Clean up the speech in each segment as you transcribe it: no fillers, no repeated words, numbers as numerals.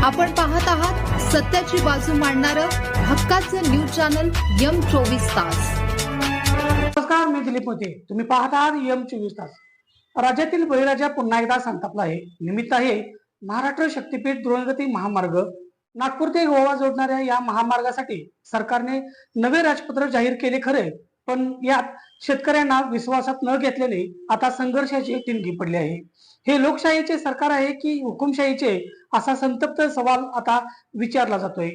आपण पाहत आहात सत्याची बाजू मांडणारं हक्काचं न्यूज चॅनल यम 24 तास। नमस्कार, मी दिलीप मोते। तुम्ही पाहत आहात यम 24 तास। राज्यातील बळीराजा पुन्हा एकदा संतापला आहे। निमित्त आहे महाराष्ट्र शक्तीपीठ द्रुतगती महामार्ग। नागपूर ते गोवा जोडणाऱ्या या महामार्गासाठी सरकारने नवे राजपत्र जाहीर केले खरे, पण यात शेतकऱ्यांना विश्वासात न घेतलेले आता संघर्षाची ठिणगी पडली आहे। हे लोकशाहीचे सरकार आहे की हुकुमशाहीचे, असा संतप्त सवाल आता विचारला जातोय।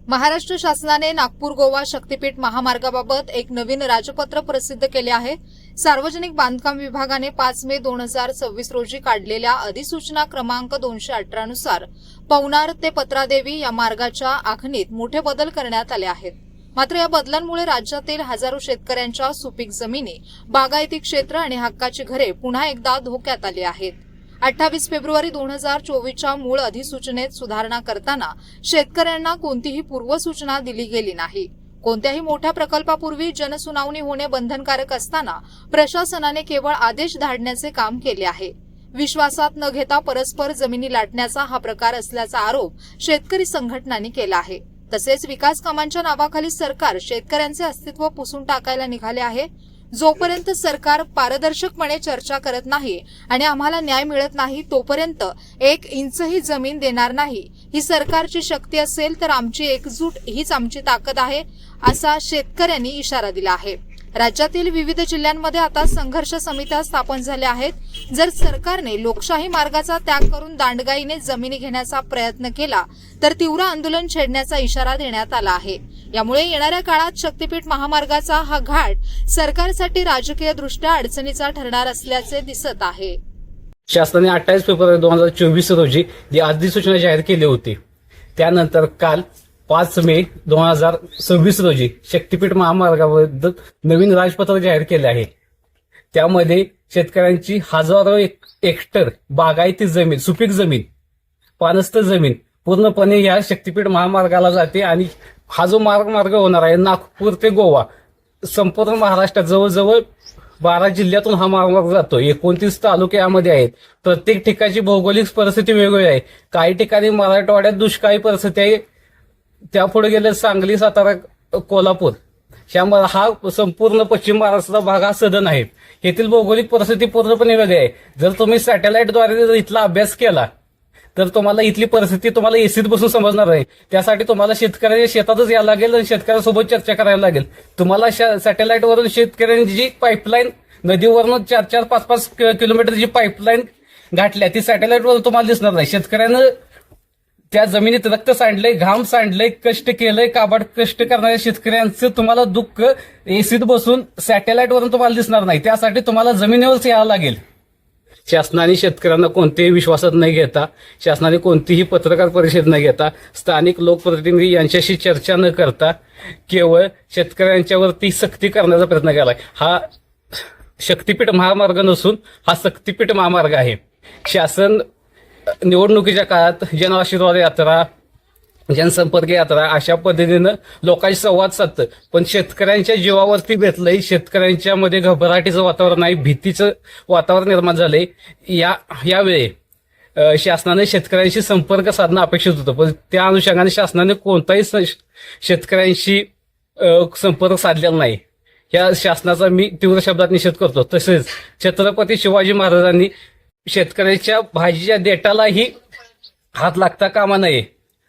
महाराष्ट्र शासनाने नागपूर गोवा शक्तीपीठ महामार्गाबाबत एक नवीन राजपत्र प्रसिद्ध केले आहे। सार्वजनिक बांधकाम विभागाने 5 मे 2026 रोजी काढलेल्या अधिसूचना क्रमांक 218 नुसार पवनार ते पत्रादेवी या मार्गाच्या आखणीत मोठे बदल करण्यात आले आहेत। मात्र या बदलांमुळे राज्यातील हजारो शेतकऱ्यांच्या सुपीक जमिनी, बागायती क्षेत्र आणि हक्काची घरे पुन्हा एकदा धोक्यात आली आहेत। 28 फेब्रुवारी 2024च्या मूळ अधिसूचनेत सुधारणा करताना शेतकऱ्यांना कोणतीही पूर्वसूचना दिली गेली नाही। कोणत्याही मोठ्या प्रकल्पापूर्वी जनसुनावणी होणे बंधनकारक असताना प्रशासनाने केवळ आदेश धाडण्याचे काम केले आहे। विश्वासात न घेता परस्पर जमिनी लाटण्याचा हा प्रकार असल्याचा आरोप शेतकरी संघटनांनी केला आहे। तसेच विकास कामांच्या नावाखाली सरकार शेतकऱ्यांचे अस्तित्व पुसून टाकायला निघाले आहे। जोपर्यंत सरकार पारदर्शकपणे चर्चा करत नाही आणि आम्हाला न्याय मिळत नाही तोपर्यंत 1 इंचही जमीन देणार नाही। ही सरकारची शक्ती असेल तर आमची एकजूट हीच आमची ताकद आहे, असा शेतकऱ्यांनी इशारा दिला आहे। राज्यातील विविध जिल्ह्यांमध्ये आता संघर्ष समित्या स्थापन झाल्या आहेत। जर सरकारने लोकशाही मार्गाचा त्याग करून दांडगाईने जमिनी घेण्याचा प्रयत्न केला तर तीव्र आंदोलन छेडण्याचा इशारा देण्यात आला आहे। यामुळे येणाऱ्या काळात शक्तीपीठ महामार्गाचा हा घाट सरकारसाठी राजकीयदृष्ट्या अडचणीचा ठरणार असल्याचे दिसत आहे। शासनाने 28 फेब्रुवारी 2024 रोजी जी अधिसूचना जाहीर केली होती, त्यानंतर काल 5 मे 2026 रोजी शक्तीपीठ महामार्गाबद्दल नवीन राजपत्र जाहीर केले आहे। त्यामध्ये शेतकऱ्यांची हजारो हेक्टर बागायती जमीन, सुपीक जमीन, पाणस्थ जमीन पूर्णपणे या शक्तीपीठ महामार्गाला जाते आणि हा जो मार्ग होणार आहे नागपूर ते गोवा, संपूर्ण महाराष्ट्रात जवळजवळ 12 जिल्ह्यातून हा मार्ग जातो। 29 तालुके यामध्ये आहेत। प्रत्येक ठिकाणची भौगोलिक परिस्थिती वेगवेगळी आहे। काही ठिकाणी मराठवाड्यात दुष्काळी परिस्थिती आहे, त्यापुढे गेले सांगली, सातारा, कोल्हापूर, त्यामुळे हा संपूर्ण पश्चिम महाराष्ट्राचा भाग हा सदन आहे। येथील भौगोलिक परिस्थिती पूर्णपणे वेगळी आहे। जर तुम्ही सॅटेलाइटद्वारे जर इथला अभ्यास केला तर तुम्हाला इथली परिस्थिती तुम्हाला एसीत बसून समजणार नाही। त्यासाठी तुम्हाला शेतकऱ्यांच्या शेतातच यायला लागेल आणि शेतकऱ्यांसोबत चर्चा करायला लागेल। तुम्हाला सॅटेलाइटवरून शेतकऱ्यांची जी पाईपलाईन नदीवरून 4-4, 5-5 किलोमीटरची पाईपलाईन घातल्या ती सॅटेलाइटवरून तुम्हाला दिसणार नाही। शेतकऱ्यानं त्या जमिनीत रक्त सांडलंय, घाम सांडलंय, कष्ट केलंय, काबाड कष्ट करणाऱ्या शेतकऱ्यांचं तुम्हाला दुःख एसीत बसून सॅटेलाइटवरून तुम्हाला दिसणार नाही। त्यासाठी तुम्हाला जमिनीवरच यावं लागेल। शासनाने शेतकऱ्यांना कोणत्याही विश्वासात न घेता, शासनाने कोणतीही पत्रकार परिषद न घेता, स्थानिक लोकप्रतिनिधी यांच्याशी चर्चा न करता केवळ शेतकऱ्यांच्यावरती सक्ती करण्याचा प्रयत्न केलाय। हा शक्तीपीठ महामार्ग नसून हा शक्तीपीठ महामार्ग आहे। शासन निवडणुकीच्या काळात जन आशीर्वाद यात्रा, जनसंपर्क यात्रा अशा पद्धतीनं लोकांशी संवाद साधतं, पण शेतकऱ्यांच्या जीवावरती बेतलंय। शेतकऱ्यांच्या मध्ये घबराटीचं वातावरण आहे, भीतीचं वातावरण निर्माण झालंय। यावेळी शासनाने शेतकऱ्यांशी संपर्क साधणं अपेक्षित होतं, पण त्या अनुषंगाने शासनाने कोणताही शेतकऱ्यांशी संपर्क साधलेला नाही। या शासनाचा मी तीव्र शब्दात निषेध करतो। तसेच छत्रपती शिवाजी महाराजांनी शेतकऱ्याच्या भाजीच्या देठालाही हात लागता कामा नये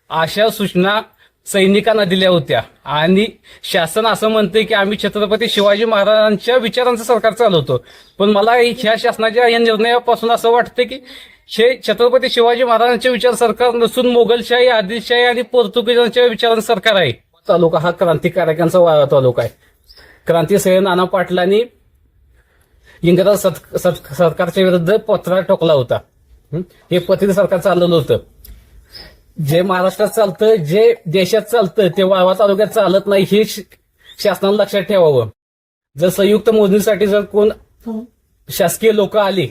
अशा सूचना सैनिकांना दिल्या होत्या आणि शासन असं म्हणते की आम्ही छत्रपती शिवाजी महाराजांच्या विचारांचं सरकार चालवतो, पण मला ह्या शासनाच्या या निर्णयापासून असं वाटतं की हे छत्रपती शिवाजी महाराजांचे विचार सरकार नसून मोगलशाही, आदिलशाही आणि पोर्तुगीजांच्या विचारांचं सरकार आहे। तालुका हा क्रांतिकारकांचा वाळा तालुका आहे। क्रांतिसिंह नाना पाटलांनी इंग्रज सरकारच्या विरुद्ध पत्र ठोकला होता। हे पतित सरकार चालवलं होतं। जे महाराष्ट्रात चालतं, जे देशात चालतं, ते वाळवा तालुक्यात चालत नाही, हे शासनानं लक्षात ठेवावं। जर संयुक्त मोजणीसाठी जर कोण शासकीय लोक आली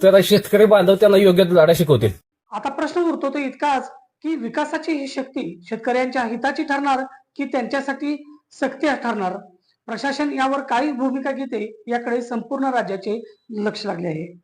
तर शेतकरी बांधव त्यांना योग्य लढा शिकवतील। आता प्रश्न उरतो तो इतकाच की विकासाची ही शक्ती शेतकऱ्यांच्या हिताची ठरणार की त्यांच्यासाठी सक्ती ठरणार? प्रशासन यावर काय भूमिका घेते याकडे संपूर्ण राज्याचे लक्ष लागले आहे।